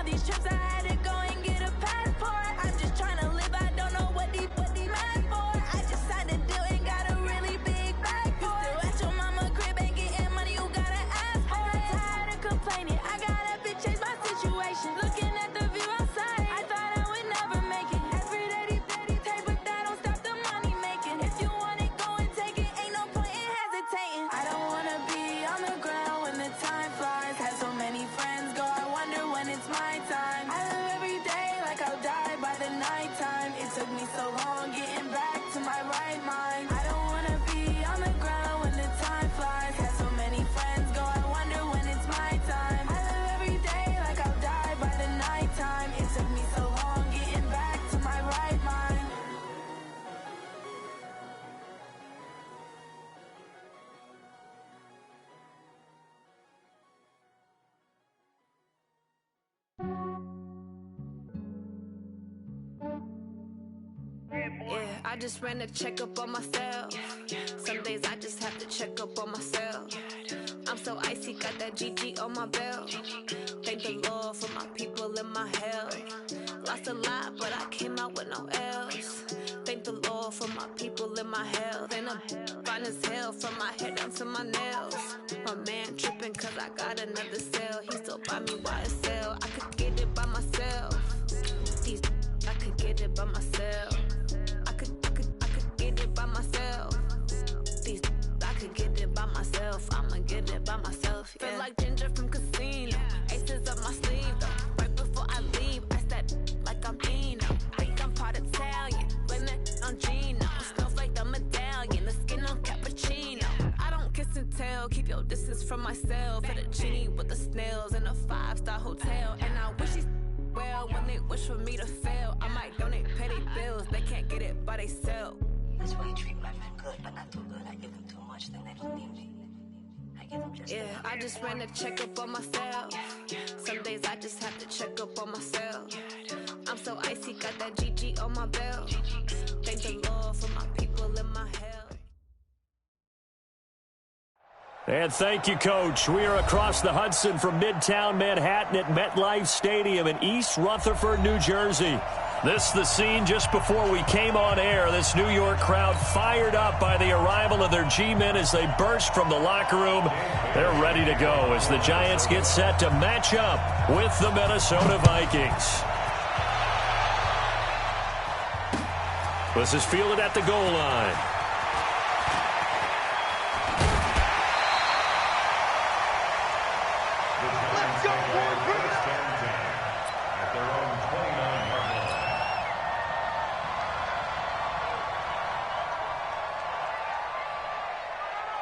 these trips, I had to go and get a passport. I'm just trying to live, I don't know what these mad for. I just signed a deal and got a really big bag for it. You still at your mama crib, ain't getting money, you gotta ask for it. I'm tired of complaining, I gotta bitch change my situation. Looking at the view outside, I thought I would never make it. Every day these take, but that don't stop the money making. If you want it, go and take it, ain't no point in hesitating. I don't wanna be on the ground when the time flies. Had so many friends go, I wonder when it's my time. I live every day like I'll die by the nighttime. It took me so long getting back to my right mind. I don't wanna be on the ground when the time flies. Had so many friends go, I wonder when it's my time. I live every day like I'll die by the nighttime. It took me so long getting back to my right mind. Yeah, I just ran a checkup on myself. Some days I just have to check up on myself. I'm so icy, got that GG on my belt. Thank the Lord for my people and my health. Lost a lot, but I came out with no else. Thank the Lord for my people and my health. And I'm fine as hell from my head down to my nails. My man tripping cause I got another cell. He still buy me YSL. I could get it by myself. These I could get it by myself. I could get it by myself. These I could get it by myself. I'ma get it by myself. Yeah. Feel like Ginger from Casino. Aces up my sleeve though. Right before I leave, I said like I'm Eno. Think I'm part Italian. Blame it on Gino. Smells like the medallion. The skin on cappuccino. I don't kiss and tell. Keep your distance from myself. At a genie with the snails in a 5-star hotel. And I wish these well when they wish for me to fail. I might donate petty bills. They can't get it by they sell. That's why you treat my men good, but not too good. I give them too much, then they don't need me. I give them just enough. I just ran a checkup on myself. Some days I just have to check up on myself. I'm so icy, got that GG on my belt. Thank the Lord for my people and my health. And thank you, Coach. We are across the Hudson from Midtown Manhattan at MetLife Stadium in East Rutherford, New Jersey. This the scene just before we came on air. This New York crowd fired up by the arrival of their G-men as they burst from the locker room. They're ready to go as the Giants get set to match up with the Minnesota Vikings. This is fielded at the goal line.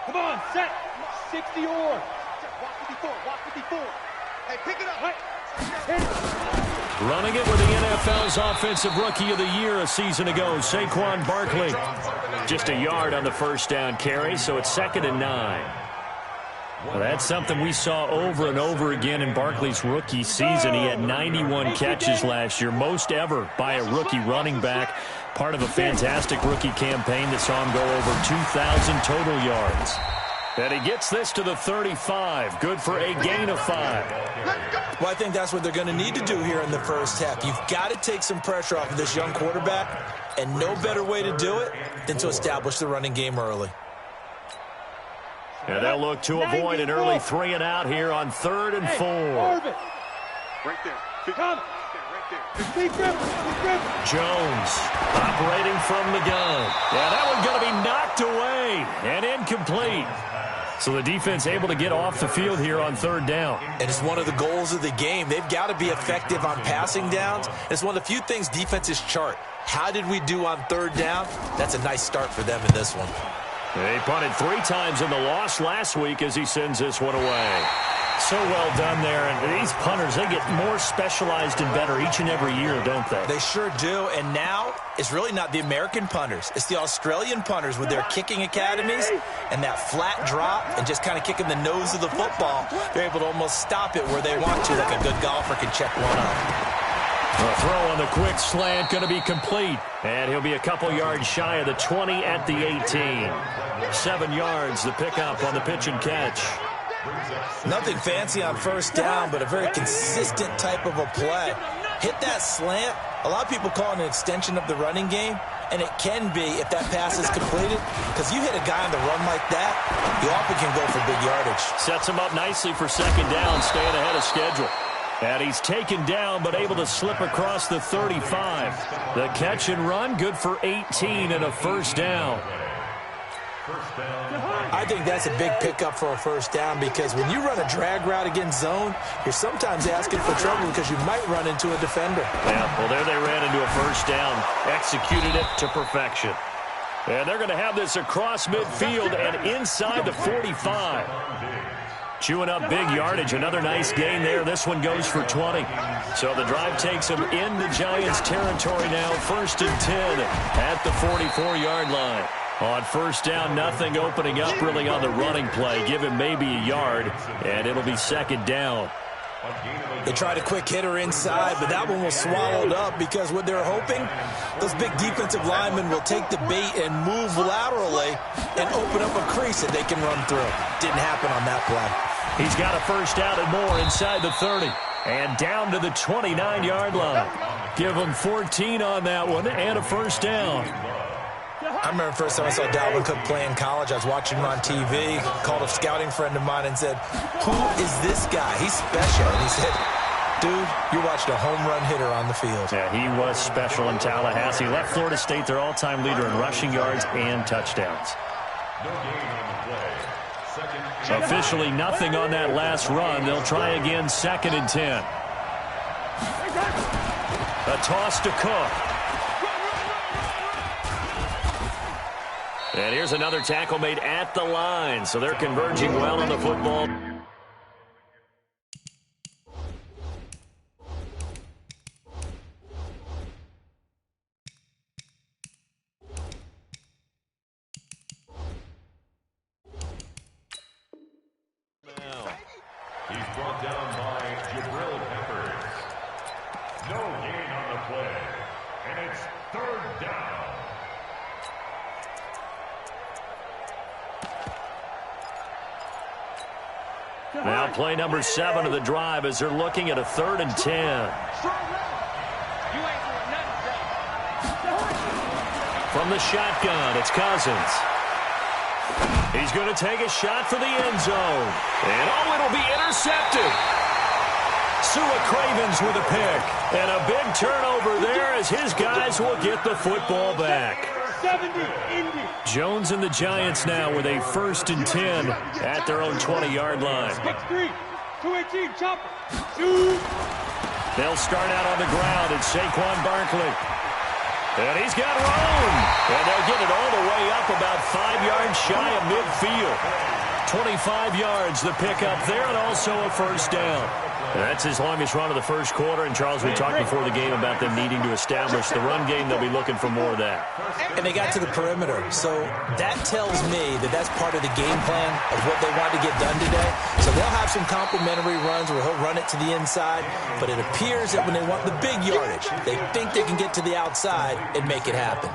Come on, set. 60 or. Walk 54, walk 54. Hey, pick it up. Right. Running it with the NFL's Offensive Rookie of the Year a season ago, Saquon Barkley. Just a yard on the first down carry, so it's 2nd and 9. Well, that's something we saw over and over again in Barkley's rookie season. He had 91 catches last year, most ever by a rookie running back. Part of a fantastic rookie campaign that saw him go over 2,000 total yards. And he gets this to the 35. Good for a gain of 5. Well, I think that's what they're going to need to do here in the first half. You've got to take some pressure off of this young quarterback, and no better way to do it than to establish the running game early. And they'll look to avoid an early 3-and-out here on 3rd and 4. Right there. Come. Jones operating from the gun. Yeah, that one's going to be knocked away and incomplete. So the defense able to get off the field here on 3rd down. And it's one of the goals of the game. They've got to be effective on passing downs. It's one of the few things defenses chart. How did we do on 3rd down? That's a nice start for them in this one. They punted 3 times in the loss last week as he sends this one away. So well done there. And these punters, they get more specialized and better each and every year, don't they? They sure do. And now it's really not the American punters. It's the Australian punters with their kicking academies and that flat drop and just kind of kicking the nose of the football. They're able to almost stop it where they want to, like a good golfer can check one up. The throw on the quick slant going to be complete. And he'll be a couple yards shy of the 20 at the 18. 7 yards the pickup on the pitch and catch. Nothing fancy on first down, but a very consistent type of a play. Hit that slant. A lot of people call it an extension of the running game, and it can be if that pass is completed, because you hit a guy on the run like that, you often can go for big yardage. Sets him up nicely for second down, staying ahead of schedule. And he's taken down, but able to slip across the 35. The catch and run, good for 18 and a first down. I think that's a big pickup for a first down, because when you run a drag route against zone, you're sometimes asking for trouble because you might run into a defender. Yeah, well, there they ran into a first down, executed it to perfection. And they're going to have this across midfield and inside the 45. Chewing up big yardage. Another nice gain there. This one goes for 20. So the drive takes them into Giants territory now. 1st and 10 at the 44-yard line. On first down, nothing opening up really on the running play. Give him maybe a yard, and it'll be second down. They tried a quick hitter inside, but that one was swallowed up because what they're hoping, those big defensive linemen will take the bait and move laterally and open up a crease that they can run through. Didn't happen on that play. He's got a first down and more inside the 30 and down to the 29-yard line. Give him 14 on that one and a first down. I remember the first time I saw Dalvin Cook play in college. I was watching him on TV, called a scouting friend of mine and said, "Who is this guy? He's special." And he said, "Dude, you're watching a home run hitter on the field." Yeah, he was special in Tallahassee. Left Florida State their all-time leader in rushing yards and touchdowns. Officially nothing on that last run. They'll try again 2nd and 10. A toss to Cook. And here's another tackle made at the line, so they're converging well on the football. He's brought down by Jabril Peppers. No gain on the play, and it's 3rd down. Now play number 7 of the drive as they're looking at a 3rd and 10. From the shotgun, it's Cousins. He's going to take a shot for the end zone. And oh, it'll be intercepted. Sua Cravens with a pick. And a big turnover there as his guys will get the football back. 70, Indy. Jones and the Giants now with a 1st and 10 at their own 20-yard line. 6-3, 218, chopper. Shoot. They'll start out on the ground. It's Saquon Barkley. And he's got room. And they'll get it all the way up about 5 yards shy of midfield. 25 yards the pickup there, and also a first down. And that's his longest run of the first quarter. And, Charles, we talked before the game about them needing to establish the run game. They'll be looking for more of that. And they got to the perimeter. So that tells me that that's part of the game plan of what they want to get done today. So they'll have some complementary runs where he'll run it to the inside. But it appears that when they want the big yardage, they think they can get to the outside and make it happen.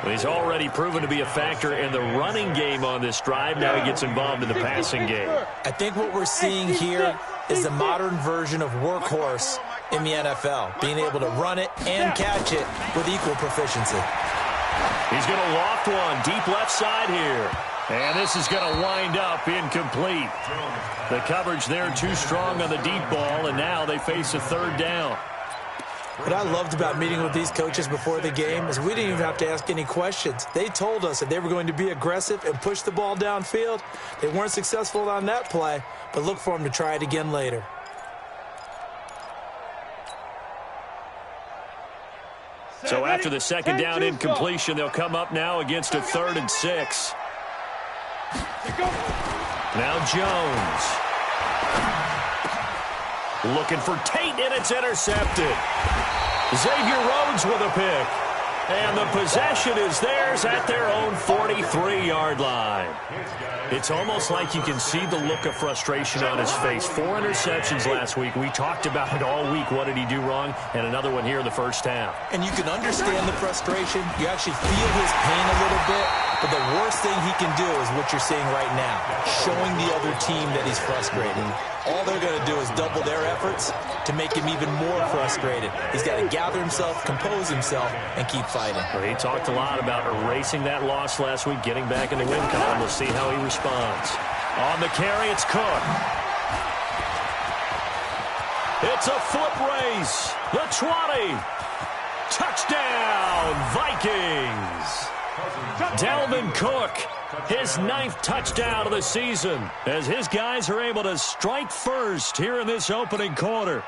Well, he's already proven to be a factor in the running game on this drive. Now he gets involved in the passing game. I think what we're seeing here is the modern version of workhorse in the NFL, being able to run it and catch it with equal proficiency. He's going to loft one deep left side here. And this is going to wind up incomplete. The coverage there too strong on the deep ball, and now they face a 3rd down. What I loved about meeting with these coaches before the game is we didn't even have to ask any questions. They told us that they were going to be aggressive and push the ball downfield. They weren't successful on that play, but look for them to try it again later. So after the 2nd down incompletion, they'll come up now against a 3rd and 6. Now Jones. Looking for Tate, and it's intercepted. Xavier Rhodes with a pick. And the possession is theirs at their own 43-yard line. It's almost like you can see the look of frustration on his face. 4 interceptions last week. We talked about it all week. What did he do wrong? And another one here in the first half. And you can understand the frustration. You actually feel his pain a little bit. But the worst thing he can do is what you're seeing right now, showing the other team that he's frustrated. All they're going to do is double their efforts to make him even more frustrated. He's got to gather himself, compose himself, and keep fighting. Well, he talked a lot about erasing that loss last week, getting back in the win column. We'll see how he responds. On the carry, it's Cook. It's a foot race. The 20. Touchdown, Vikings. Dalvin Cook, his 9th touchdown of the season, as his guys are able to strike first here in this opening quarter.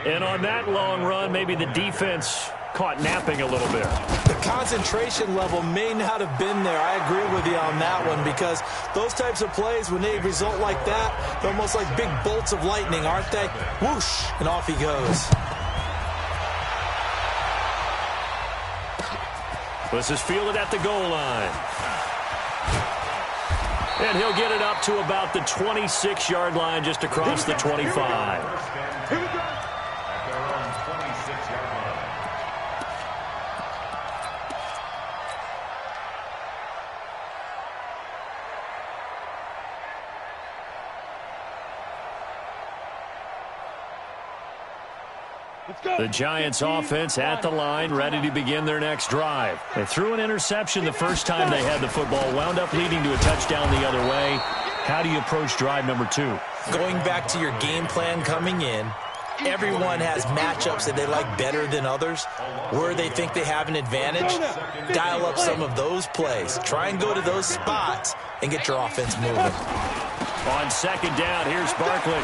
And on that long run, maybe the defense caught napping a little bit. The concentration level may not have been there. I agree with you on that one, because those types of plays, when they result like that, they're almost like big bolts of lightning, aren't they? Whoosh, and off he goes. This is fielded at the goal line. And he'll get it up to about the 26-yard line, just across the 25. The Giants offense at the line, ready to begin their next drive. They threw an interception the first time they had the football, wound up leading to a touchdown the other way. How do you approach drive number 2? Going back to your game plan coming in, everyone has matchups that they like better than others. Where they think they have an advantage, dial up some of those plays. Try and go to those spots and get your offense moving. On second down, here's Barkley.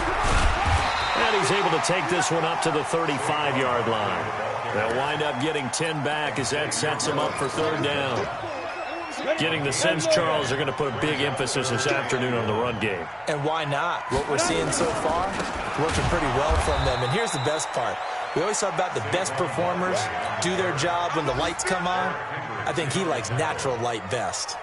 And he's able to take this one up to the 35-yard line. They'll wind up getting 10 back as that sets them up for third down. Getting the sense, Charles, they're going to put a big emphasis this afternoon on the run game. And why not? What we're seeing so far, working pretty well from them. And here's the best part. We always talk about the best performers do their job when the lights come on. I think he likes natural light best.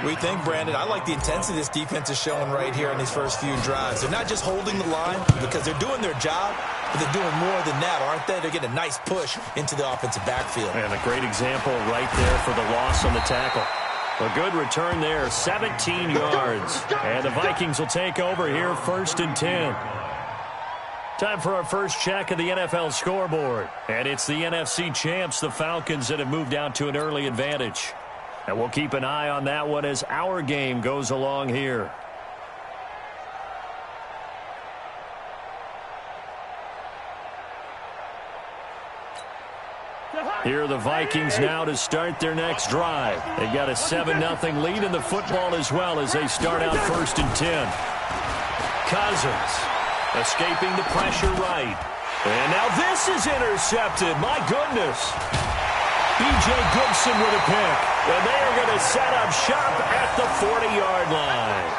We think, Brandon, I like the intensity this defense is showing right here in these first few drives. They're not just holding the line because they're doing their job, but they're doing more than that, aren't they? They're getting a nice push into the offensive backfield. And a great example right there for the loss on the tackle. A good return there, 17 yards. And the Vikings will take over here, 1st and 10. Time for our first check of the NFL scoreboard. And it's the NFC champs, the Falcons, that have moved out to an early advantage. And we'll keep an eye on that one as our game goes along here. Here are the Vikings now to start their next drive. They've got a 7-0 lead in the football as well as they start out 1st and 10. Cousins escaping the pressure right. And now this is intercepted. My goodness. B.J. Goodson with a pick. And they are going to set up shop at the 40-yard line.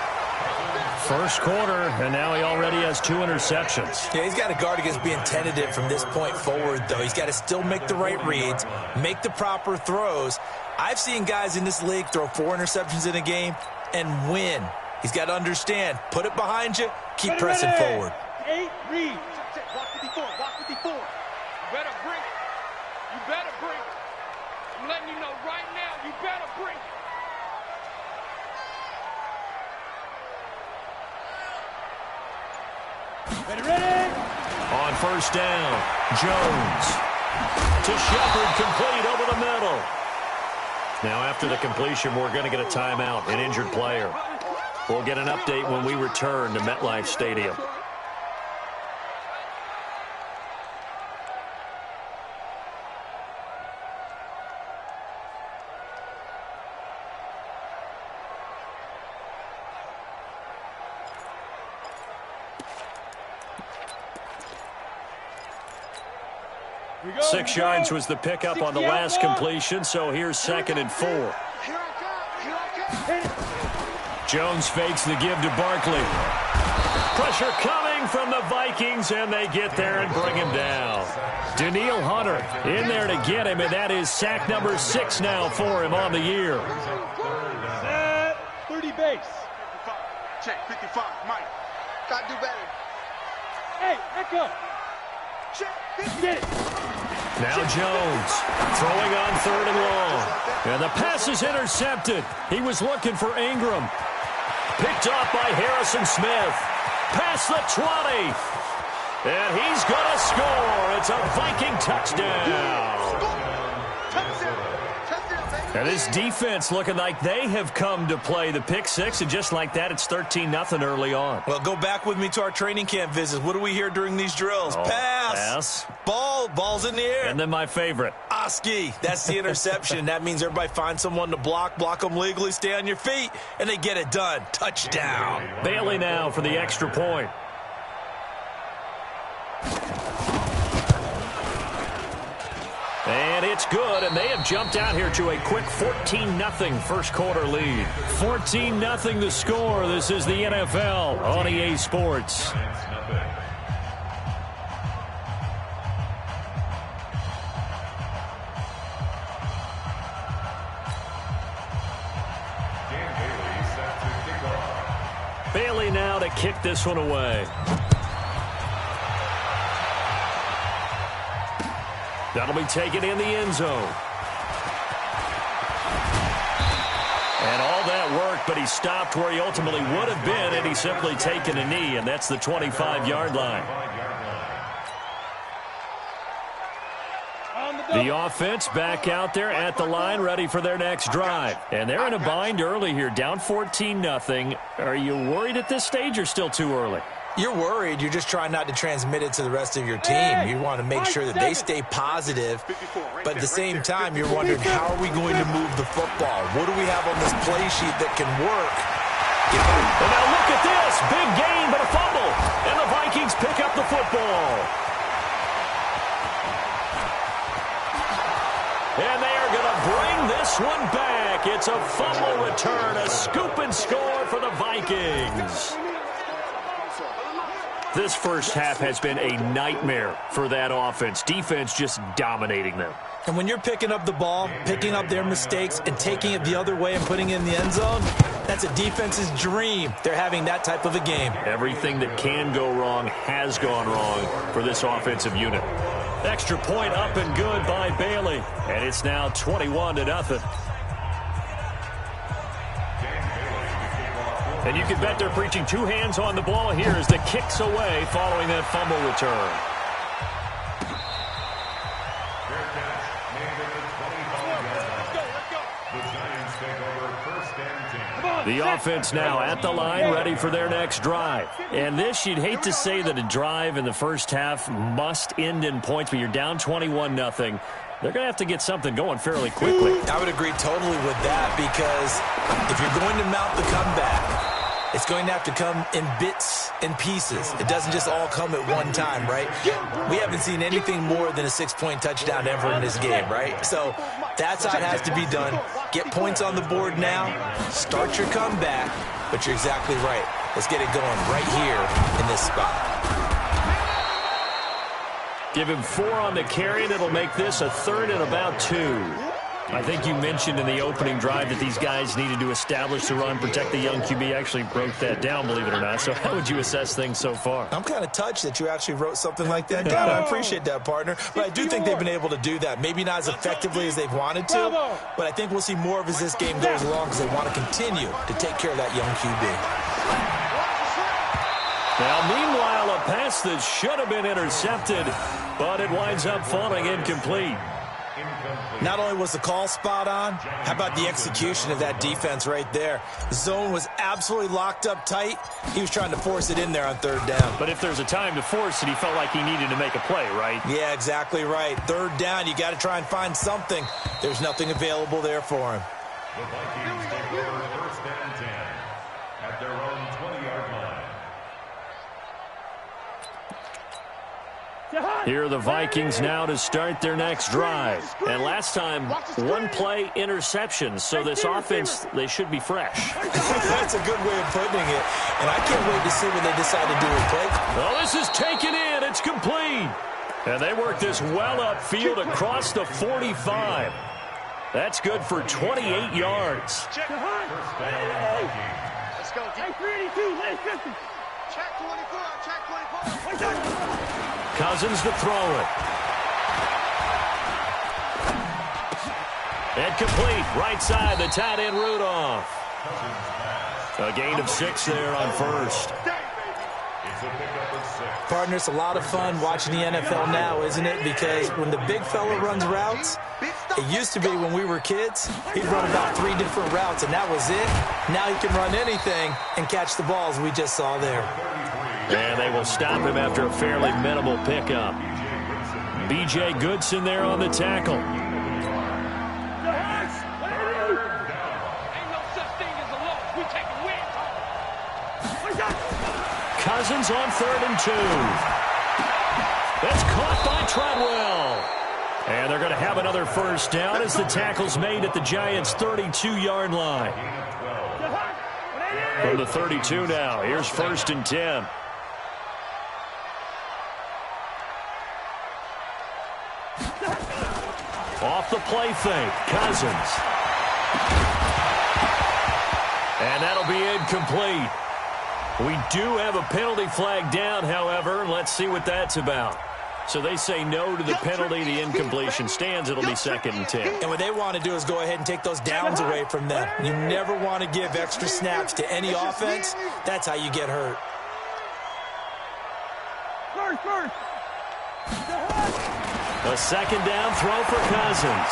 First quarter, and now he already has 2 interceptions. Yeah, he's got to guard against being tentative from this point forward, though. He's got to still make the right reads, make the proper throws. I've seen guys in this league throw 4 interceptions in a game and win. He's got to understand, put it behind you, keep pressing forward. 8, read. Watch 54, watch 54. You better bring it. You better bring it. I'm letting you know right now, you better bring it. Ready? On first down, Jones to Shepard, complete over the middle. Now after the completion, we're going to get a timeout, an injured player. We'll get an update when we return to MetLife Stadium. Six yards was the pickup on the last completion, so here's 2nd and 4. Jones fakes the give to Barkley. Pressure coming from the Vikings, and they get there and bring him down. Danielle Hunter in there to get him, and that is sack number 6 now for him on the year. 30 base. 55. Check, 55. Mike. Gotta do better. Hey, echo. Check, 50. Get it. Now Jones throwing on 3rd and long. And the pass is intercepted. He was looking for Ingram. Picked off by Harrison Smith. Past the 20. And he's going to score. It's a Viking touchdown. And this defense looking like they have come to play the pick six, and just like that, it's 13-0 early on. Well, go back with me to our training camp visits. What do we hear during these drills? Pass. Ball's in the air. And then my favorite. Oski. That's the interception. That means everybody finds someone to block them legally, stay on your feet, and they get it done. Touchdown. Bailey now for the extra point. And it's good, and they have jumped out here to a quick 14-0 first quarter lead. 14-0 the score. This is the NFL on EA Sports. Bailey now to kick this one away. That'll be taken in the end zone. And all that work, but he stopped where he ultimately would have been had he simply taken a knee, and that's the 25-yard line. The offense back out there at the line, ready for their next drive. And they're in a bind early here, down 14-0. Are you worried at this stage or still too early? You're worried. You're just trying not to transmit it to the rest of your team. You want to make sure that they stay positive, but at the same time, you're wondering, how are we going to move the football? What do we have on this play sheet that can work? And now look at this. Big gain, but a fumble. And the Vikings pick up the football. And they are going to bring this one back. It's a fumble return, a scoop and score for the Vikings. This first half has been a nightmare for that offense. Defense just dominating them. And when you're picking up the ball, picking up their mistakes, and taking it the other way and putting it in the end zone, that's a defense's dream. They're having that type of a game. Everything that can go wrong has gone wrong for this offensive unit. Extra point up and good by Bailey. And it's now 21-0. And you can bet they're preaching two hands on the ball here as the kick's away following that fumble return. The offense now at the line, ready for their next drive. And this, you'd hate to say that a drive in the first half must end in points, but you're down 21-0. They're going to have to get something going fairly quickly. I would agree totally with that, because if you're going to mount the comeback, it's going to have to come in bits and pieces. It doesn't just all come at one time, right? We haven't seen anything more than a 6-point touchdown ever in this game, right? So that's how it has to be done. Get points on the board now. Start your comeback. But you're exactly right. Let's get it going right here in this spot. Give him 4 on the carry, and it'll make this a 3rd and about 2. I think you mentioned in the opening drive that these guys needed to establish the run, protect the young QB. Actually broke that down, believe it or not. So how would you assess things so far? I'm kind of touched that you actually wrote something like that down. I appreciate that, partner. But I do think they've been able to do that. Maybe not as effectively as they've wanted to, but I think we'll see more of as this game goes along, because they want to continue to take care of that young QB. Now, meanwhile, a pass that should have been intercepted, but it winds up falling incomplete. Not only was the call spot on, how about the execution of that defense right there? The zone was absolutely locked up tight. He was trying to force it in there on 3rd down. But if there's a time to force it, he felt like he needed to make a play, right? Yeah, exactly right. 3rd down, you got to try and find something. There's nothing available there for him. The Vikings take over 1st and 10 at their own 20-yard line. Here are the Vikings now to start their next drive. And last time, 1-play interception. So this offense, they should be fresh. That's a good way of putting it. And I can't wait to see what they decide to do with play. Well, this is taken in. It's complete. And they work this well upfield across the 45. That's good for 28 yards. Check. Let's go. Check 32. Check 24. Check 24. Cousins to throw it. And complete. Right side, the tight end Rudolph. A gain of 6 there on first. Partner, it's a lot of fun watching the NFL now, isn't it? Because when the big fella runs routes, it used to be when we were kids, he'd run about 3 different routes, and that was it. Now he can run anything and catch the balls we just saw there. And they will stop him after a fairly minimal pickup. B.J. Goodson there on the tackle. Ain't no such thing as a loss. We take a win. Cousins on 3rd and 2. That's caught by Treadwell. And they're going to have another first down as the tackle's made at the Giants' 32-yard line. From the 32 now, here's 1st and 10. Off the play fake, Cousins. And that'll be incomplete. We do have a penalty flag down, however. Let's see what that's about. So they say no to the penalty. The incompletion stands. It'll be 2nd and 10. And what they want to do is go ahead and take those downs away from them. You never want to give extra snaps to any offense. That's how you get hurt. First. A 2nd down throw for Cousins.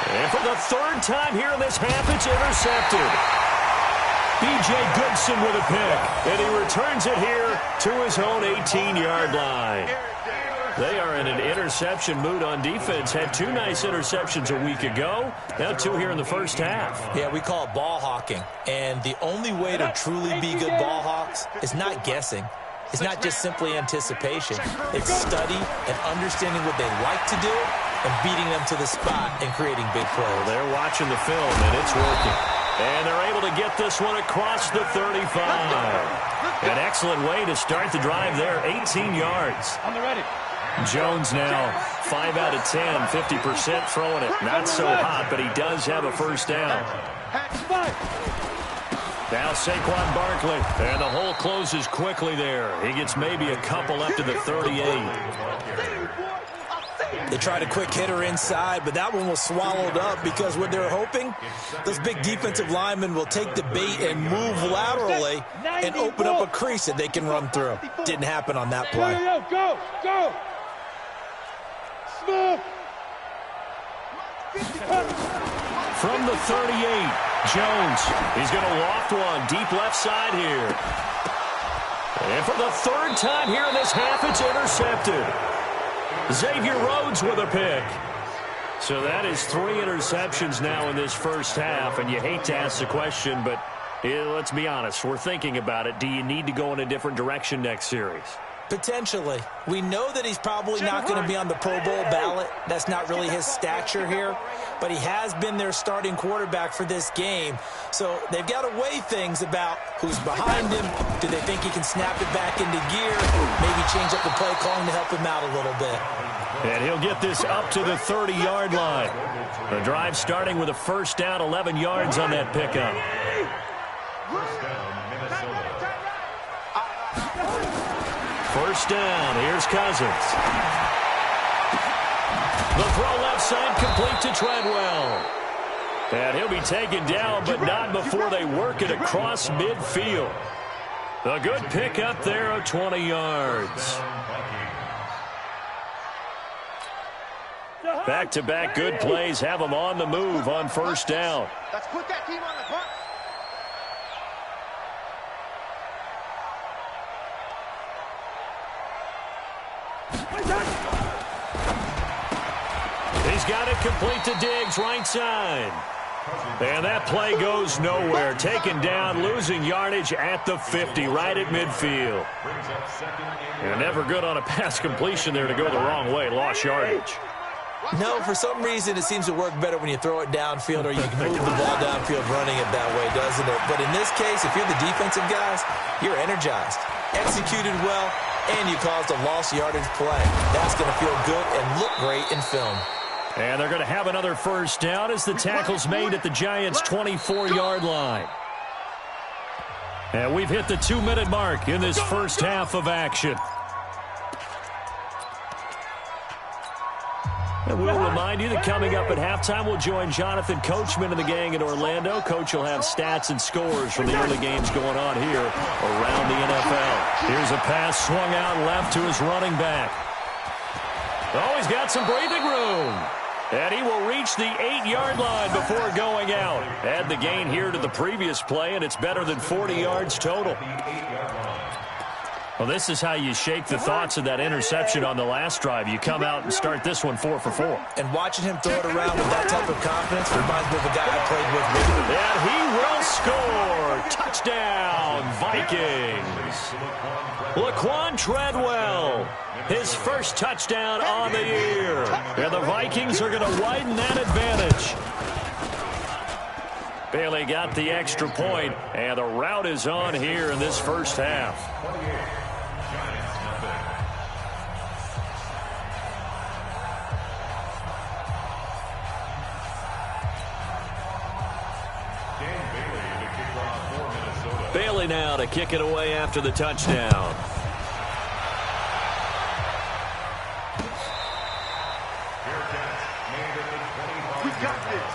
And for the 3rd time here in this half, it's intercepted. B.J. Goodson with a pick, and he returns it here to his own 18-yard line. They are in an interception mood on defense. Had 2 nice interceptions a week ago. Now 2 here in the first half. Yeah, we call it ball hawking. And the only way to truly be good ball hawks is not guessing. It's not just simply anticipation. It's study and understanding what they like to do and beating them to the spot and creating big plays. They're watching the film, and it's working. And they're able to get this one across the 35. An excellent way to start the drive there, 18 yards. On the ready. Jones now 5 out of 10, 50% throwing it. Not so hot, but he does have a first down. Now Saquon Barkley, and the hole closes quickly there. He gets maybe a couple up to the 38. They tried a quick hitter inside, but that one was swallowed up because what they're hoping, those big defensive linemen will take the bait and move laterally and open up a crease that they can run through. Didn't happen on that play. Go. Smith. From the 38, Jones. He's going to loft one deep left side here. And for the 3rd time here in this half, it's intercepted. Xavier Rhodes with a pick. So that is 3 interceptions now in this first half, and you hate to ask the question, but let's be honest, we're thinking about it. Do you need to go in a different direction next series? Potentially. We know that he's probably not going to be on the Pro Bowl ballot. That's not really his stature here. But he has been their starting quarterback for this game. So they've got to weigh things about who's behind him. Do they think he can snap it back into gear? Maybe change up the play calling to help him out a little bit. And he'll get this up to the 30-yard line. The drive starting with a first down, 11 yards on that pickup. First down, here's Cousins. The throw left side complete to Treadwell. And he'll be taken down, but not before they work it across midfield. A good pickup there of 20 yards. Back-to-back good plays have them on the move on first down. Let's put that team on the clock. He's got it complete to Diggs, right side. And that play goes nowhere. Taken down, losing yardage at the 50, right at midfield. You're never good on a pass completion there to go the wrong way. Lost yardage. No, for some reason it seems to work better when you throw it downfield or you can move the ball downfield running it that way, doesn't it? But in this case, if you're the defensive guys, you're energized, executed well, and you caused a lost yardage play. That's going to feel good and look great in film. And they're going to have another first down as the tackle's made at the Giants' 24-yard line. And we've hit the 2-minute mark in this first half of action. And we'll remind you that coming up at halftime, we'll join Jonathan Coachman and the gang in Orlando. Coach will have stats and scores from the early games going on here around the NFL. Here's a pass swung out left to his running back. Oh, he's got some breathing room. And he will reach the 8-yard line before going out. Add the gain here to the previous play, and it's better than 40 yards total. Well, this is how you shake the thoughts of that interception on the last drive. You come out and start this one 4 for 4. And watching him throw it around with that type of confidence reminds me of a guy I played with. And he will score. Touchdown, Vikings. Laquan Treadwell, his first touchdown on the year. And the Vikings are going to widen that advantage. Bailey got the extra point, and the route is on here in this first half. Bailey now to kick it away after the touchdown. We got this.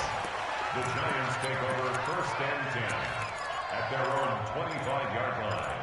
The Giants take over 1st and 10 at their own 25-yard line.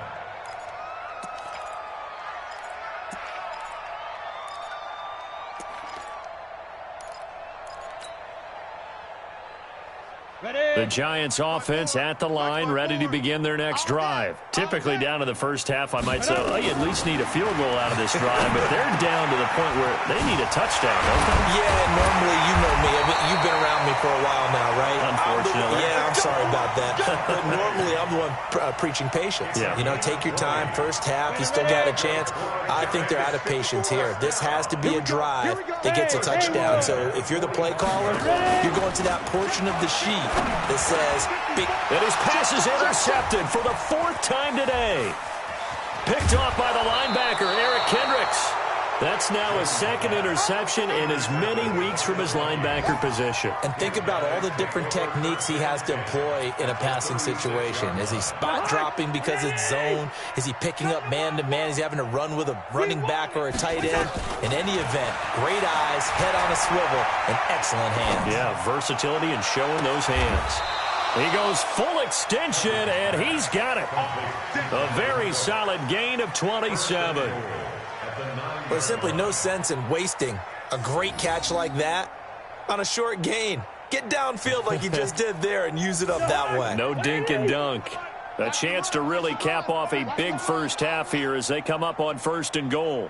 The Giants offense at the line, ready to begin their next drive. Typically down to the first half, I might say, oh, you at least need a field goal out of this drive, but they're down to the point where they need a touchdown, don't they? Yeah, normally, you know me. I mean, you've been around me for a while now, right? Unfortunately. I'm sorry about that. But normally, I'm the one preaching patience. Yeah. You know, take your time, first half, you still got a chance. I think they're out of patience here. This has to be a drive that gets a touchdown. So if you're the play caller, you're going to that portion of the sheet that says big. And his pass is intercepted for the 4th time today. Picked off by the linebacker, Eric Kendricks. That's now his 2nd interception in as many weeks from his linebacker position. And think about all the different techniques he has to employ in a passing situation. Is he spot dropping because it's zone? Is he picking up man-to-man? Is he having to run with a running back or a tight end? In any event, great eyes, head on a swivel, and excellent hands. Yeah, versatility and showing those hands. He goes full extension, and he's got it. A very solid gain of 27. There's simply no sense in wasting a great catch like that on a short gain. Get downfield like you just did there and use it up that way. No dink and dunk. A chance to really cap off a big first half here as they come up on 1st and goal.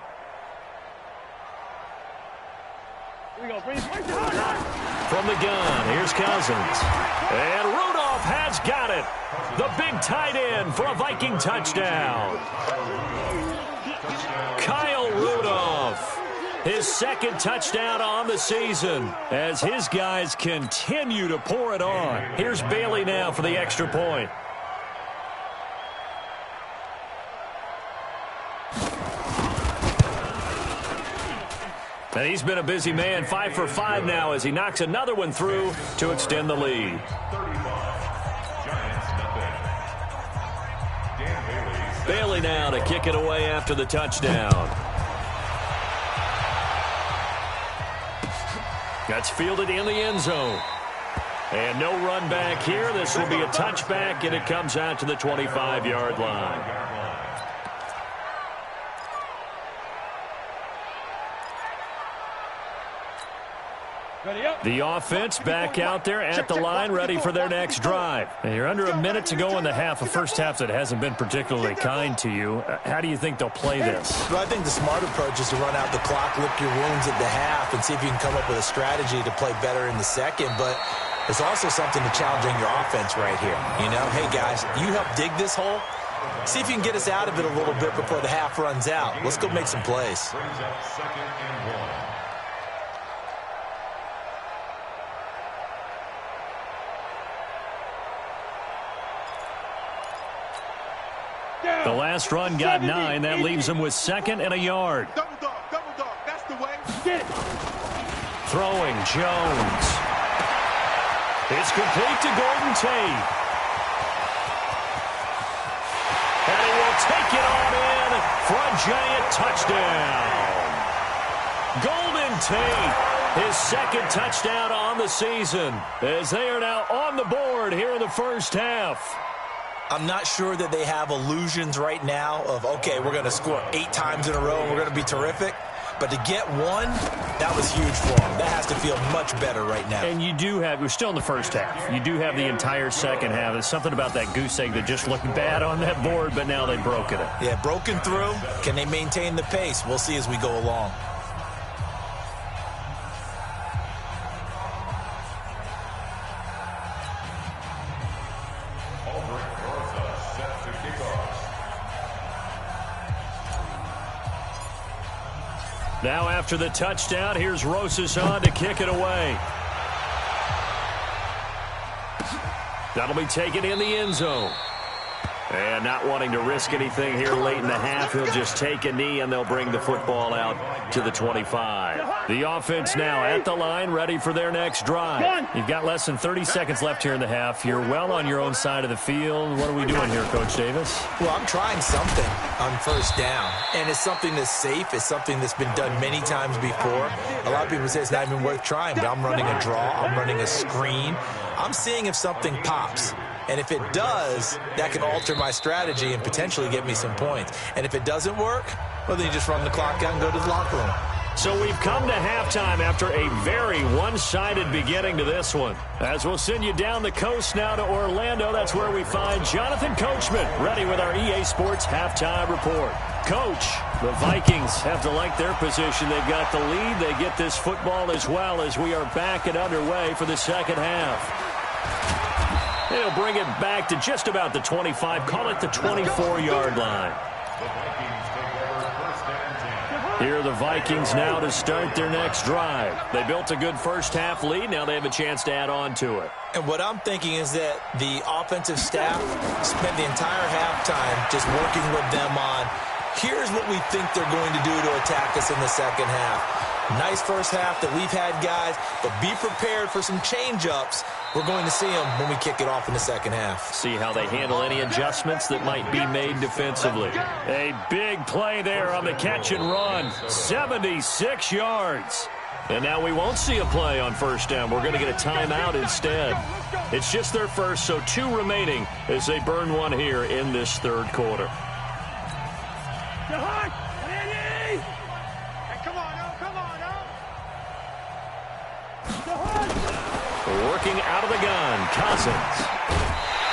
From the gun, here's Cousins. And Rudolph has got it. The big tight end for a Viking touchdown. Kyle Rudolph, his 2nd touchdown on the season as his guys continue to pour it on. Here's Bailey now for the extra point. And he's been a busy man, 5 for 5 now as he knocks another one through to extend the lead. Bailey now to kick it away after the touchdown. That's fielded in the end zone. And no run back here. This will be a touchback, and it comes out to the 25-yard line. The offense back out there at the line, ready for their next drive. And you're under a minute to go in the half, a first half that hasn't been particularly kind to you. How do you think they'll play this? Well, I think the smart approach is to run out the clock, lick your wounds at the half, and see if you can come up with a strategy to play better in the second. But there's also something to challenging your offense right here. You know, hey, guys, you help dig this hole. See if you can get us out of it a little bit before the half runs out. Let's go make some plays. Brings up 2nd and 1. The last run got 9. That leaves him with 2nd and a yard. Double dog, that's the way. Get it. Throwing, Jones. It's complete to Golden Tate. And he will take it on in for a giant touchdown. Golden Tate His second touchdown on the season, as they are now on the board here in the first half. I'm not sure that they have illusions right now of, okay, we're going to score 8 times in a row and we're going to be terrific. But to get one, that was huge for them. That has to feel much better right now. And you do have, we're still in the first half. You do have the entire second half. There's something about that goose egg that just looked bad on that board, but now they've broken it. Yeah, broken through. Can they maintain the pace? We'll see as we go along. Now after the touchdown, here's Rosas on to kick it away. That'll be taken in the end zone. And not wanting to risk anything here late in the half, he'll just take a knee and they'll bring the football out to the 25. The offense now at the line, ready for their next drive. You've got less than 30 seconds left here in the half. You're well on your own side of the field. What are we doing here, Coach Davis? Well, I'm trying something on first down, and it's something that's safe. It's something that's been done many times before. A lot of people say it's not even worth trying, but I'm running a draw. I'm running a screen. I'm seeing if something pops. And if it does, that can alter my strategy and potentially get me some points. And if it doesn't work, well, then you just run the clock out and go to the locker room. So we've come to halftime after a very one-sided beginning to this one. As we'll send you down the coast now to Orlando, that's where we find Jonathan Coachman, ready with our EA Sports Halftime Report. Coach, the Vikings have to like their position. They've got the lead. They get this football as well as we are back and underway for the second half. They'll bring it back to just about the 25, call it the 24-yard line. Here are the Vikings now to start their next drive. They built a good first-half lead. Now they have a chance to add on to it. And what I'm thinking is that the offensive staff spent the entire halftime just working with them on, here's what we think they're going to do to attack us in the second half. Nice first half that we've had, guys, but be prepared for some change-ups. We're going to see them when we kick it off in the second half. See how they handle any adjustments that might be made defensively. A big play there on the catch and run. 76 yards. And now we won't see a play on first down. We're going to get a timeout instead. It's just their first, so 2 remaining as they burn one here in this third quarter. Working out of the gun, Cousins.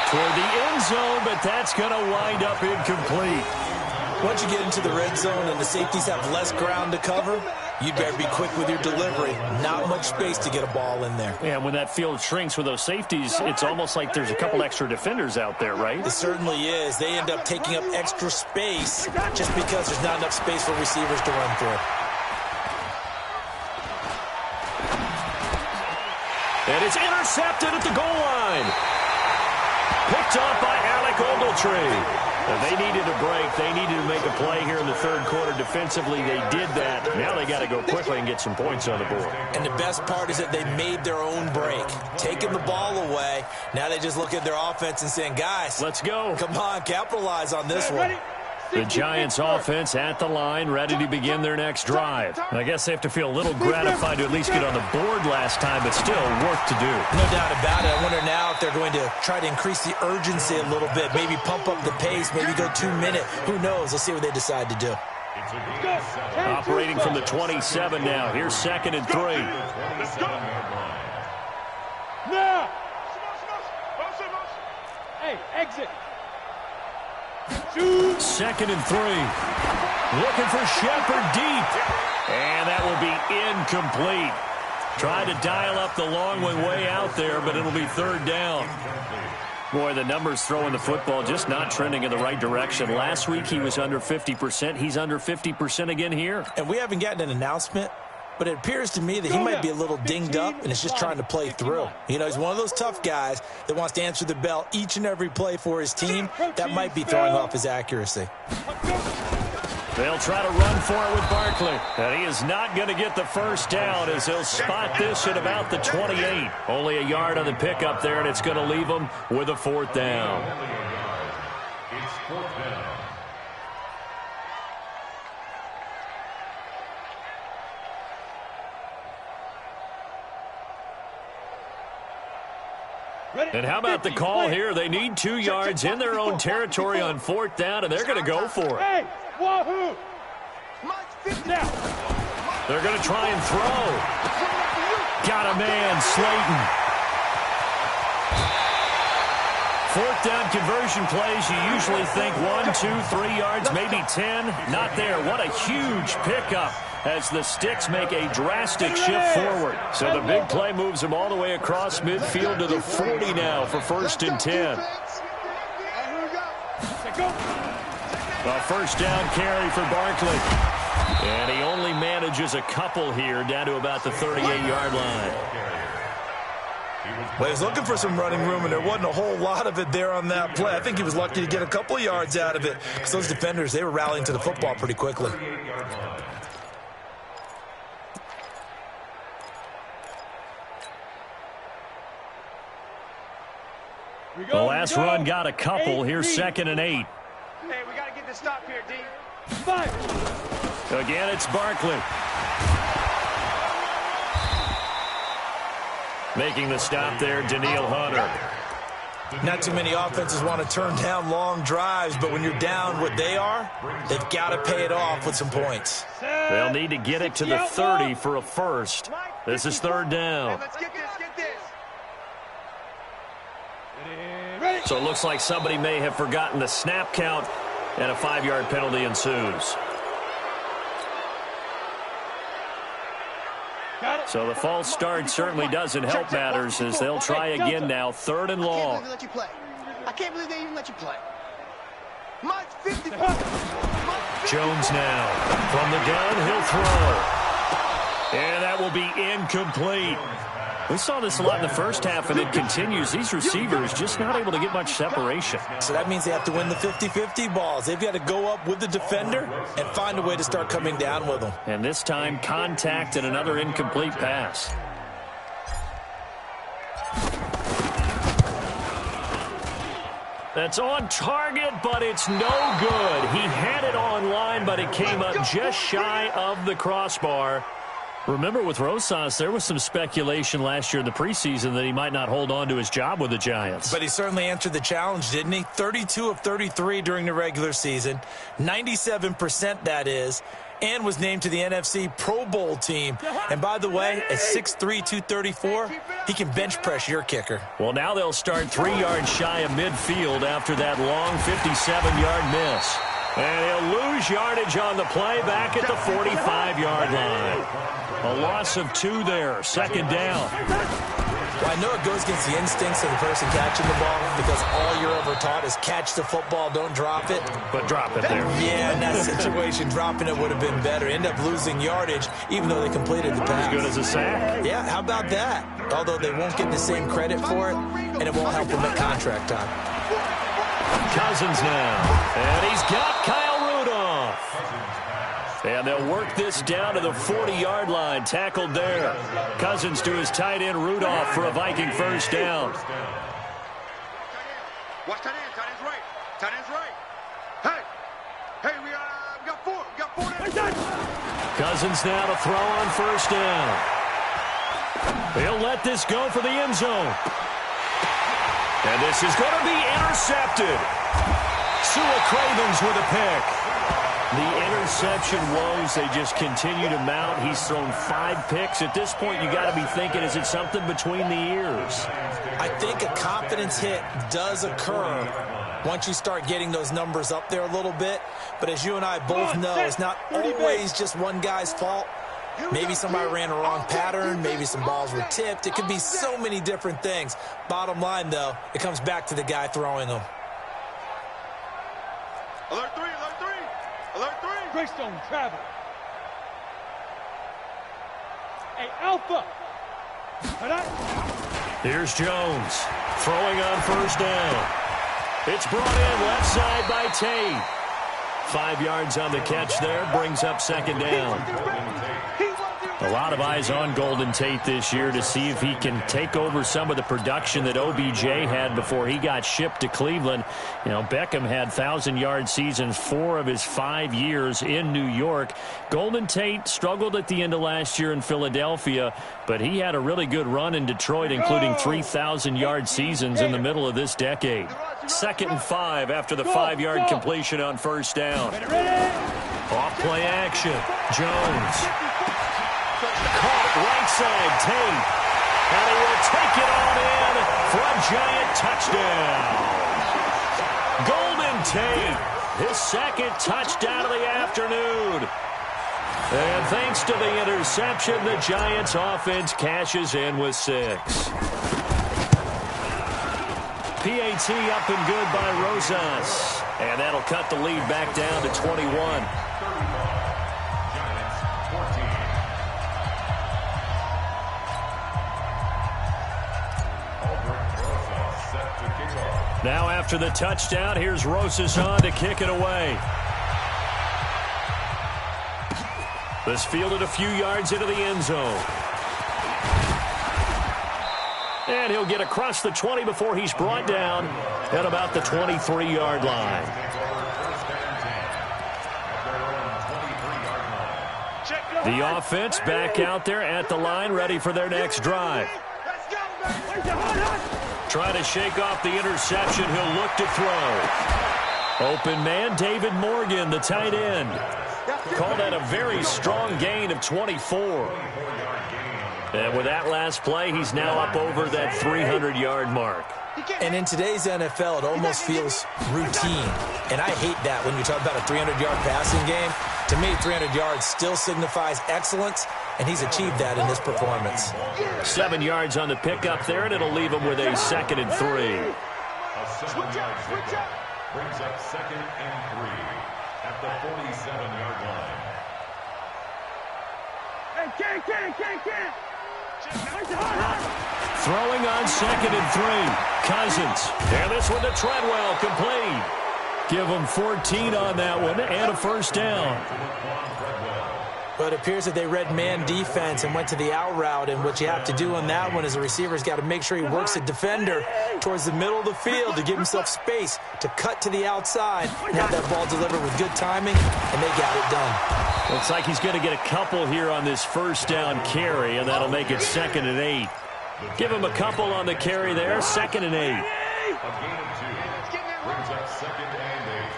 Toward the end zone, but that's going to wind up incomplete. Once you get into the red zone and the safeties have less ground to cover, you'd better be quick with your delivery. Not much space to get a ball in there. Yeah, when that field shrinks with those safeties, it's almost like there's a couple extra defenders out there, right? It certainly is. They end up taking up extra space just because there's not enough space for receivers to run through. And it's intercepted at the goal line. Picked up by Alec Ogletree. They needed a break. They needed to make a play here in the third quarter. Defensively, they did that. Now they got to go quickly and get some points on the board. And the best part is that they made their own break. Taking the ball away. Now they just look at their offense and saying, guys, let's go. Come on, capitalize on this one. The Giants offense at the line, ready to begin their next drive. I guess they have to feel a little gratified to at least get on the board last time, but still work to do. No doubt about it. I wonder now if they're going to try to increase the urgency a little bit, maybe pump up the pace, maybe go 2 minute. Who knows? Let's see what they decide to do. Operating from the 27 now. Here's 2nd and 3. Let's go. Now. Hey, exit. 2nd and 3. Looking for Shepard deep. And that will be incomplete. Tried to dial up the long one way out there, but it'll be third down. Boy, the numbers throwing the football just not trending in the right direction. Last week he was under 50%. He's under 50% again here. And we haven't gotten an announcement, but it appears to me that he might be a little dinged up and is just trying to play through. You know, he's one of those tough guys that wants to answer the bell each and every play for his team. That might be throwing off his accuracy. They'll try to run for it with Barkley. And he is not going to get the first down as he'll spot this at about the 28. Only a yard on the pickup there, and it's going to leave him with a 4th down. It's 4th down. And how about the call here? They need 2 yards in their own territory on 4th down, and they're going to go for it. Hey, wahoo! Now. They're going to try and throw. Got a man, Slayton. 4th down conversion plays, you usually think 1, 2, 3 yards, maybe 10. Not there. What a huge pickup as the Sticks make a drastic shift forward. So the big play moves them all the way across midfield to the 40 now for 1st and 10. A 1st down carry for Barkley. And he only manages a couple here down to about the 38-yard line. Well, he was looking for some running room, and there wasn't a whole lot of it there on that play. I think he was lucky to get a couple of yards out of it because those defenders, they were rallying to the football pretty quickly. The last run got a couple. Here's 2nd and 8. Hey, we got to get this stop here, D. Again, it's Barkley. Making the stop there, Danielle Hunter. Not too many offenses want to turn down long drives, but when you're down what they are, they've got to pay it off with some points. They'll need to get it to the 30 for a first. This is 3rd down. Let's get this, So it looks like somebody may have forgotten the snap count, and a 5-yard penalty ensues. So the false start certainly doesn't help matters as they'll try again now. 3rd and long. I can't believe they even let you play. Jones now. From the gun, he'll throw. And that will be incomplete. We saw this a lot in the first half, and it continues. These receivers just not able to get much separation. So that means they have to win the 50-50 balls. They've got to go up with the defender and find a way to start coming down with them. And this time, contact and another incomplete pass. That's on target, but it's no good. He had it on line, but it came up just shy of the crossbar. Remember, with Rosas, there was some speculation last year in the preseason that he might not hold on to his job with the Giants. But he certainly answered the challenge, didn't he? 32 of 33 during the regular season, 97% that is, and was named to the NFC Pro Bowl team. And by the way, at 6'3", 234, he can bench press your kicker. Well, now they'll start 3 yards shy of midfield after that long 57-yard miss. And he'll lose yardage on the play back at the 45-yard line. A loss of 2 there, 2nd down. Well, I know it goes against the instincts of the person catching the ball because all you're ever taught is catch the football, don't drop it. But drop it there. Yeah, in that situation, dropping it would have been better. End up losing yardage, even though they completed the pass. As good as a sack. Yeah, how about that? Although they won't get the same credit for it, and it won't help them at contract time. Cousins now. And he's got Kyle Rudolph. And they'll work this down to the 40-yard line. Tackled there. Cousins to his tight end, Rudolph, for a Viking 1st down. Watch tight end. Tight end's right. Tight end's right. Hey, we got 4. We got 4 there. Cousins now to throw on 1st down. He'll let this go for the end zone. And this is going to be intercepted. Sua Cravens with a pick. The interception woes, they just continue to mount. He's thrown 5 picks. At this point, you got to be thinking, is it something between the ears? I think a confidence hit does occur once you start getting those numbers up there a little bit. But as you and I both know, it's not always just one guy's fault. Maybe somebody ran a wrong pattern. Maybe some balls were tipped. It could be so many different things. Bottom line, though, it comes back to the guy throwing them. Alert 3, alert 3. Alert 3. Greystone travel. Hey, Alpha. Here's Jones throwing on 1st down. It's brought in left side by Tate. 5 yards on the catch there, brings up 2nd down. He wasn't A lot of eyes on Golden Tate this year to see if he can take over some of the production that OBJ had before he got shipped to Cleveland. You know, Beckham had 1,000-yard seasons 4 of his 5 years in New York. Golden Tate struggled at the end of last year in Philadelphia, but he had a really good run in Detroit, including 3,000-yard seasons in the middle of this decade. 2nd and 5 after the 5-yard completion on first down. Off play action. Jones. Caught right side, Tate. And he will take it on in for a Giant touchdown. Golden Tate, his 2nd touchdown of the afternoon. And thanks to the interception, the Giants offense cashes in with 6. PAT up and good by Rosas. And that'll cut the lead back down to 21. Now after the touchdown, here's Rosas on to kick it away. This fielded a few yards into the end zone. And he'll get across the 20 before he's brought down at about the 23-yard line. The offense back out there at the line, ready for their next drive. Trying to shake off the interception. He'll look to throw. Open man, David Morgan, the tight end. Called that a very strong gain of 24. And with that last play, he's now up over that 300-yard mark. And in today's NFL, it almost feels routine. And I hate that when you talk about a 300-yard passing game. To me, 300 yards still signifies excellence, and he's achieved that in this performance. 7 yards on the pickup there, and it'll leave him with a 2nd and 3. A 7-yard pickup brings up 2nd and 3 at the 47-yard line. Hey, can't. Throwing on 2nd and 3. Cousins. And this one to Treadwell, complete. Give him 14 on that one and a first down. But it appears that they read man defense and went to the out route, and what you have to do on that one is the receiver's got to make sure he works the defender towards the middle of the field to give himself space to cut to the outside and have that ball delivered with good timing, and they got it done. Looks like he's going to get a couple here on this first down carry, and that'll make it 2nd and 8. Give him a couple on the carry there, 2nd and 8. A gain of 2 brings up 2nd and 8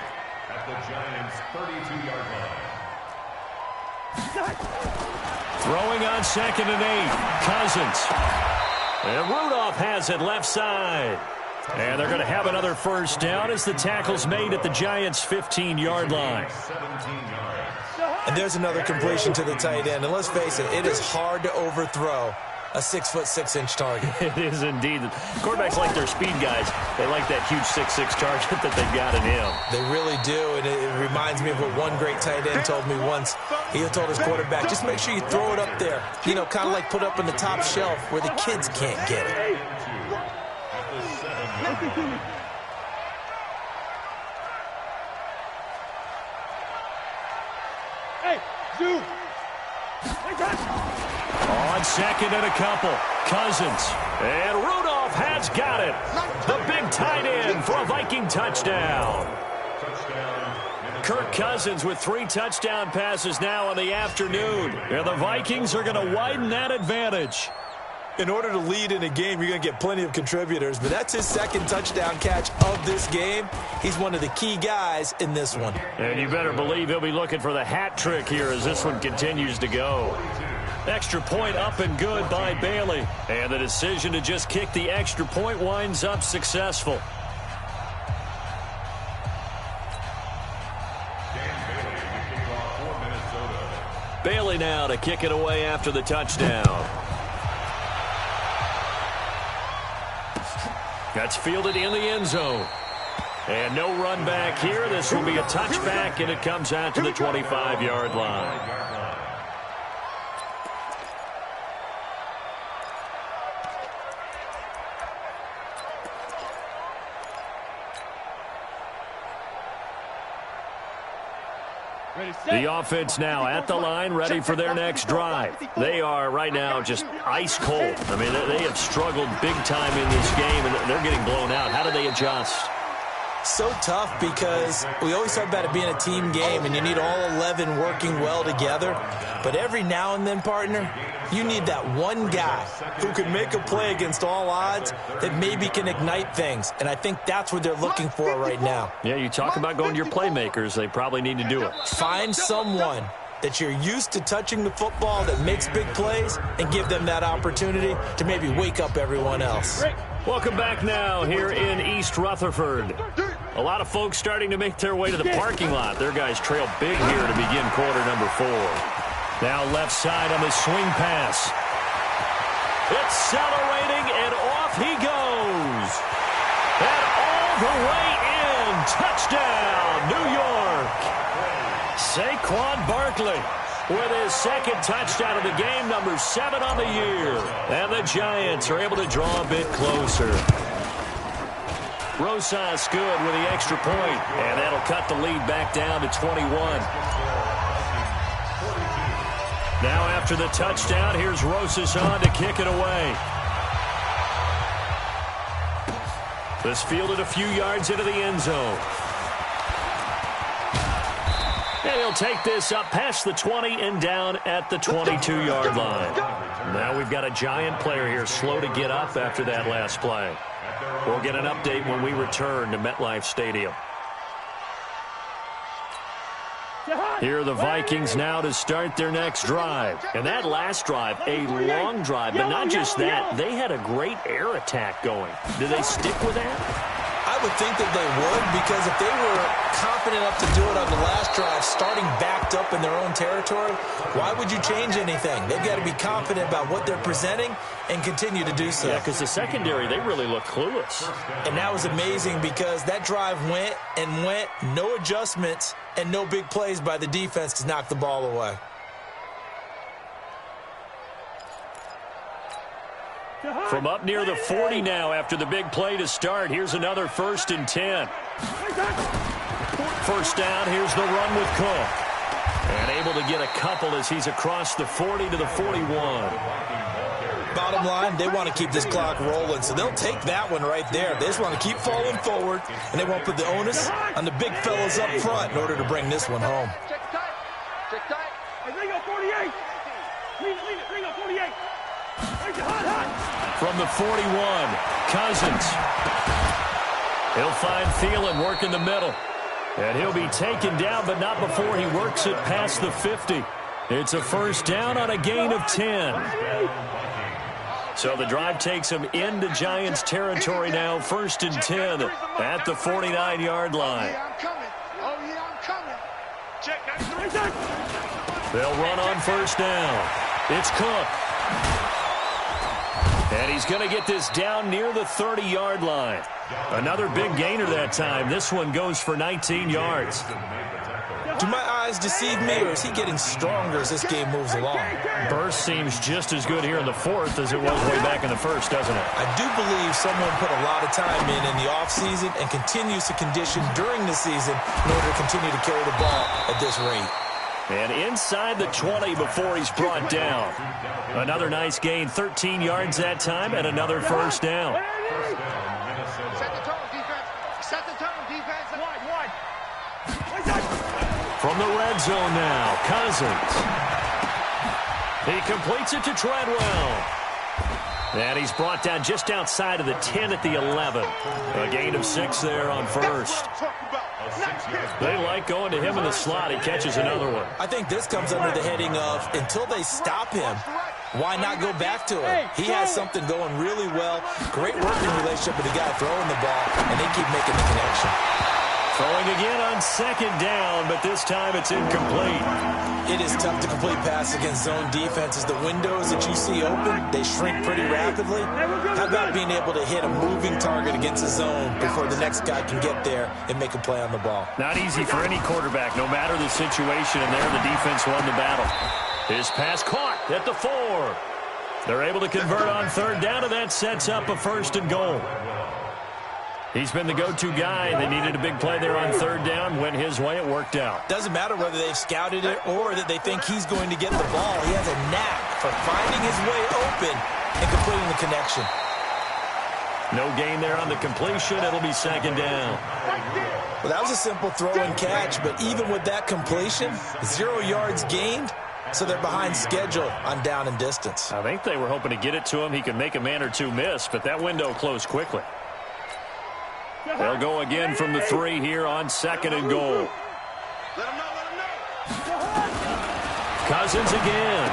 at the Giants' 32-yard line. Throwing on 2nd and 8. Cousins. And Rudolph has it left side. And they're going to have another first down as the tackle's made at the Giants' 15-yard line. 17 yards. And there's another completion to the tight end. And let's face it, it is hard to overthrow a 6'6" target. It is indeed. Quarterbacks like their speed guys. They like that huge 6'6" target that they've got in him. They really do, and it reminds me of what one great tight end told me once. He told his quarterback, just make sure you throw it up there. You know, kind of like put up on the top shelf where the kids can't get it. Hey, Zoo. On 2nd and a couple. Cousins. And Rudolph has got it. The big tight end for a Viking touchdown. Kirk Cousins with 3 touchdown passes now in the afternoon. And the Vikings are going to widen that advantage. In order to lead in a game, you're going to get plenty of contributors, but that's his 2nd touchdown catch of this game. He's one of the key guys in this one. And you better believe he'll be looking for the hat trick here as this one continues to go. Extra point up and good by Bailey. And the decision to just kick the extra point winds up successful. Bailey now to kick it away after the touchdown. That's fielded in the end zone. And no run back here. This will be a touchback, and it comes out to the 25-yard line. Ready, The offense now at the line, ready for their next drive. They are right now just ice cold. I mean, they have struggled big time in this game, and they're getting blown out. How do they adjust? So tough because we always talk about it being a team game and you need all 11 working well together. But every now and then, partner, you need that one guy who can make a play against all odds that maybe can ignite things. And I think that's what they're looking for right now. Yeah, you talk about going to your playmakers. They probably need to do it. Find someone that you're used to touching the football that makes big plays and give them that opportunity to maybe wake up everyone else. Welcome back now here in East Rutherford. A lot of folks starting to make their way to the parking lot. Their guys trail big here to begin quarter number 4. Now left side on the swing pass. Accelerating, and off he goes. And all the way in. Touchdown, New York. Saquon Barkley with his second touchdown of the game, number 7 on the year. And the Giants are able to draw a bit closer. Rosas good with the extra point, and that'll cut the lead back down to 21. Now after the touchdown, here's Rosas on to kick it away. This fielded a few yards into the end zone. And he'll take this up past the 20 and down at the 22-yard line. Now we've got a Giant player here slow to get up after that last play. We'll get an update when we return to MetLife Stadium. Here are the Vikings now to start their next drive. And that last drive, a long drive, but not just that. They had a great air attack going. Do they stick with that? I would think that they would, because if they were confident enough to do it on the last drive, starting backed up in their own territory, why would you change anything? They've got to be confident about what they're presenting and continue to do so. Yeah, because the secondary, they really look clueless. And that was amazing because that drive went and went, no adjustments and no big plays by the defense to knock the ball away. From up near the 40 now after the big play to start. Here's another 1st and 10. First down, here's the run with Cook. And able to get a couple as he's across the 40 to the 41. Bottom line, they want to keep this clock rolling, so they'll take that one right there. They just want to keep falling forward, and they won't put the onus on the big fellas up front in order to bring this one home. Check tight. Check tight. Hey, bring up 48. Bring up 48. From the 41, Cousins. He'll find Thielen working the middle. And he'll be taken down, but not before he works it past the 50. It's a first down on a gain of 10. So the drive takes him into Giants territory now. 1st and 10 at the 49-yard line. Oh, yeah, I'm coming. Check that. They'll run on first down. It's Cook. And he's going to get this down near the 30-yard line. Another big gainer that time. This one goes for 19 yards. Do my eyes deceive me, or is he getting stronger as this game moves along? Burst seems just as good here in the 4th as it was way back in the 1st, doesn't it? I do believe someone put a lot of time in the offseason and continues to condition during the season in order to continue to carry the ball at this rate. And inside the 20 before he's brought down. Another nice gain, 13 yards that time, and another first down. Set the tone, defense. Set the tone, defense. Wide. From the red zone now, Cousins. He completes it to Treadwell. And he's brought down just outside of the 10 at the 11. A gain of 6 there on first. They like going to him in the slot. He catches another one. I think this comes under the heading of, until they stop him, why not go back to him? He has something going really well. Great working relationship with the guy throwing the ball, and they keep making the connection. Throwing again on 2nd down, but this time it's incomplete. It is tough to complete pass against zone defenses. The windows that you see open, they shrink pretty rapidly. How about being able to hit a moving target against a zone before the next guy can get there and make a play on the ball? Not easy for any quarterback, no matter the situation, and there the defense won the battle. His pass caught at the 4. They're able to convert on 3rd down, and that sets up a 1st and goal. He's been the go-to guy. They needed a big play there on third down. Went his way. It worked out. Doesn't matter whether they've scouted it or that they think he's going to get the ball. He has a knack for finding his way open and completing the connection. No gain there on the completion. It'll be second down. Well, that was a simple throw and catch, but even with that completion, 0 yards gained, so they're behind schedule on down and distance. I think they were hoping to get it to him. He could make a man or two miss, but that window closed quickly. They'll go again from the 3 here on second and goal. Cousins again.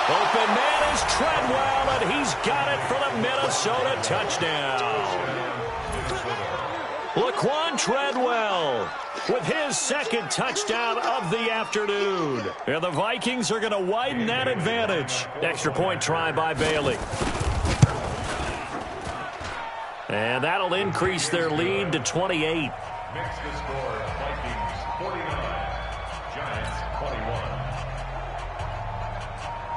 Open man is Treadwell, and he's got it for the Minnesota touchdown. Laquan Treadwell with his second touchdown of the afternoon. And the Vikings are going to widen that advantage. Extra point try by Bailey. And that'll increase their lead to 28. Makes the score Vikings 49, Giants 21.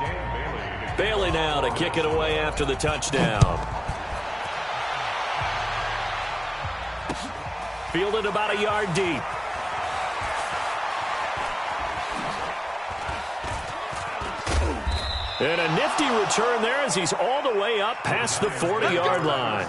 Dan Bailey now to kick it away after the touchdown. Fielded about a yard deep. And a nifty return there as he's all the way up past the 40-yard line.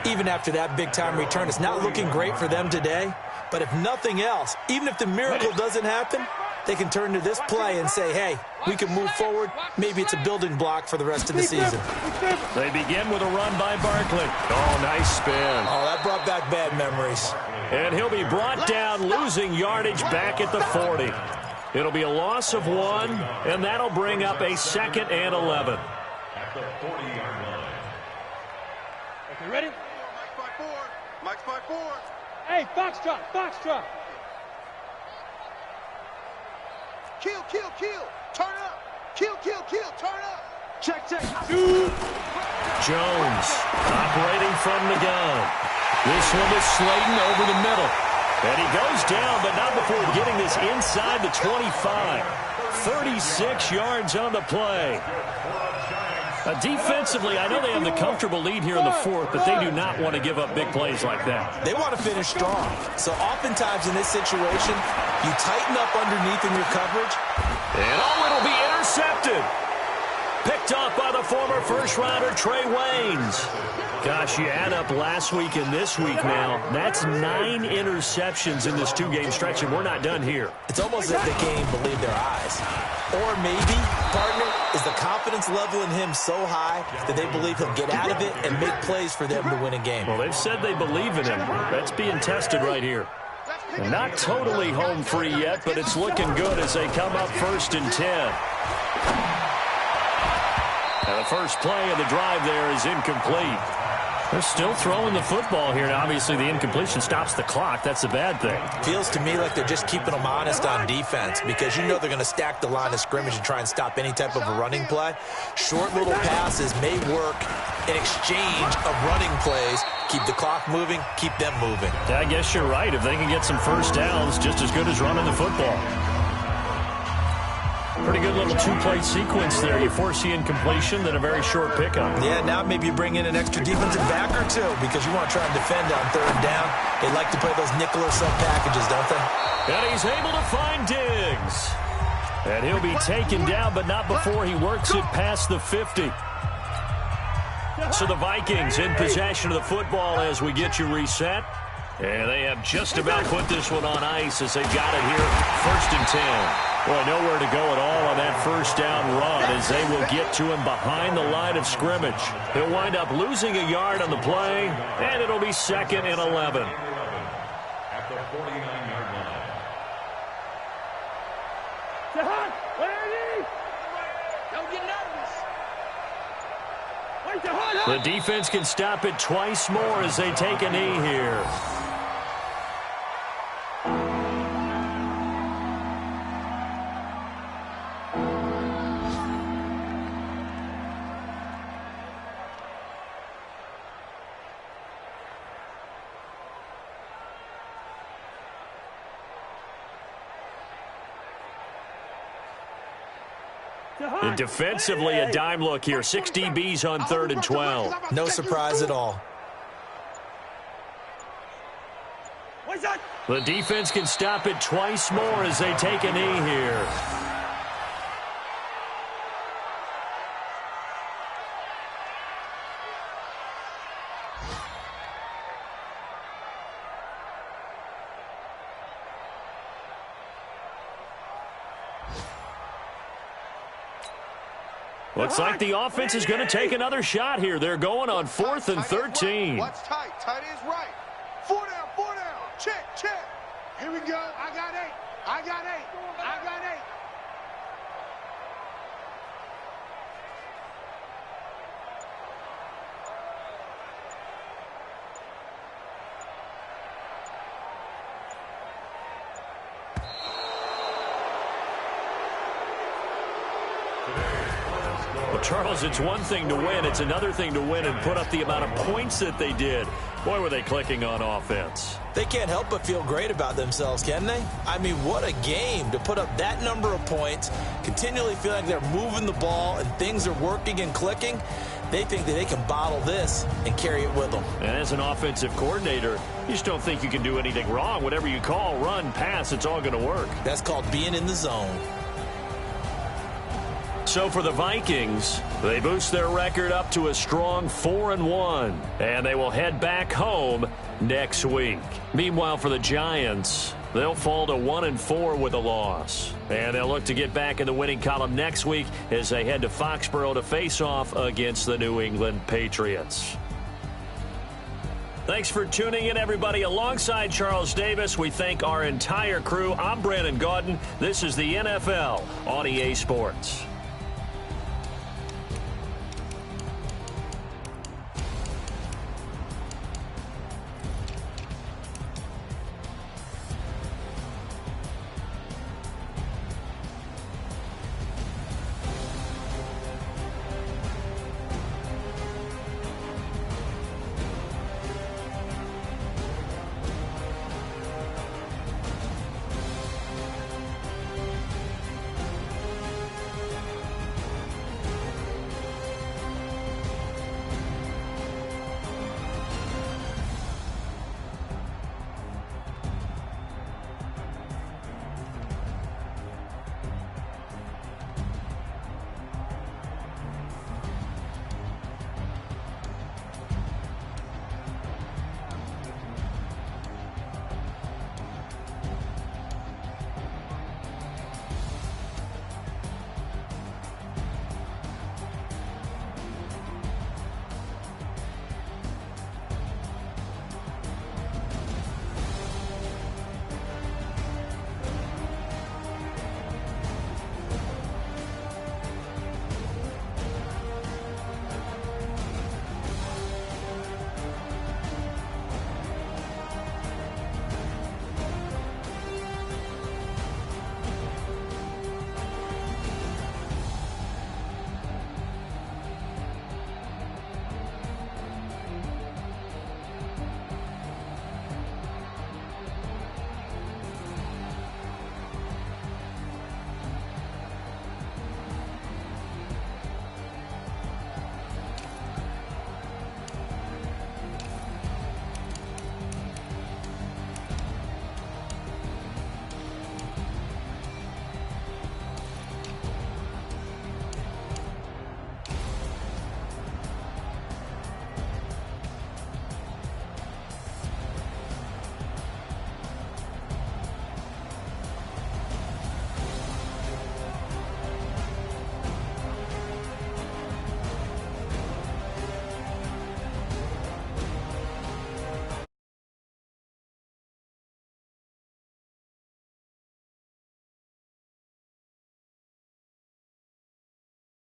Even after that big-time return, it's not looking great for them today. But if nothing else, even if the miracle doesn't happen, they can turn to this play and say, hey, we can move forward. Maybe it's a building block for the rest of the season. They begin with a run by Barkley. Oh, nice spin. Oh, that brought back bad memories. And he'll be brought down, losing yardage back at the 40. It'll be a loss of 1, and that'll bring up a 2nd and 11. At the 40-yard line. Okay, ready? Mike's by 4. Hey, foxtrot, foxtrot. Kill. Turn up. Kill. Turn up. Check. Jones operating from the gun. This one is Slayton over the middle. And he goes down, but not before getting this inside the 25. 36 yards on the play. Defensively, I know they have the comfortable lead here in the 4th, but they do not want to give up big plays like that. They want to finish strong. So oftentimes in this situation, you tighten up underneath in your coverage. And it'll be intercepted. Picked off by the former first-rounder Trey Waynes. Gosh, you add up last week and this week now, that's 9 interceptions in this 2-game stretch, and we're not done here. It's almost as if they can't even believe their eyes. Or maybe, partner, is the confidence level in him so high that they believe he'll get out of it and make plays for them to win a game. Well, they've said they believe in him. That's being tested right here. And not totally home free yet, but it's looking good as they come up 1st and 10. And the first play of the drive there is incomplete. They're still throwing the football here. Now, obviously, the incompletion stops the clock. That's a bad thing. Feels to me like they're just keeping them honest on defense because you know they're going to stack the line of scrimmage and try and stop any type of a running play. Short little passes may work in exchange of running plays. Keep the clock moving, keep them moving. Yeah, I guess you're right. If they can get some first downs, just as good as running the football. Pretty good little 2-play sequence there. You force the incompletion, then a very short pickup. Yeah, now maybe you bring in an extra defensive back or two because you want to try and defend on 3rd down. They like to play those nickel or sub packages, don't they? And he's able to find Diggs. And he'll be taken down, but not before he works it past the 50. So the Vikings in possession of the football as we get you reset. And they have just about put this one on ice as they've got it here. 1st and 10. Boy, nowhere to go at all on that first down run as they will get to him behind the line of scrimmage. He'll wind up losing a yard on the play, and it'll be 2nd and 11. At the 49-yard line. Jahan, where are you? Don't get nervous. Wait, Jahan. The defense can stop it twice more as they take a knee here. And defensively, a dime look here. 6 DBs on 3rd and 12. No surprise at all. The defense can stop it twice more as they take a knee here. Looks like the offense is going to take another shot here. They're going on 4th and 13. What's tight? Tight is right. 4 down, 4 down. Check, check. Here we go. I got 8. I got 8. I got 8. Well, Charles, it's one thing to win. It's another thing to win and put up the amount of points that they did. Boy, were they clicking on offense. They can't help but feel great about themselves, can they? I mean, what a game to put up that number of points, continually feel like they're moving the ball and things are working and clicking. They think that they can bottle this and carry it with them. And as an offensive coordinator, you just don't think you can do anything wrong. Whatever you call, run, pass, it's all going to work. That's called being in the zone. So for the Vikings, they boost their record up to a strong 4-1, and they will head back home next week. Meanwhile, for the Giants, they'll fall to 1-4 with a loss, and they'll look to get back in the winning column next week as they head to Foxborough to face off against the New England Patriots. Thanks for tuning in, everybody. Alongside Charles Davis, we thank our entire crew. I'm Brandon Gaudin. This is the NFL on EA Sports.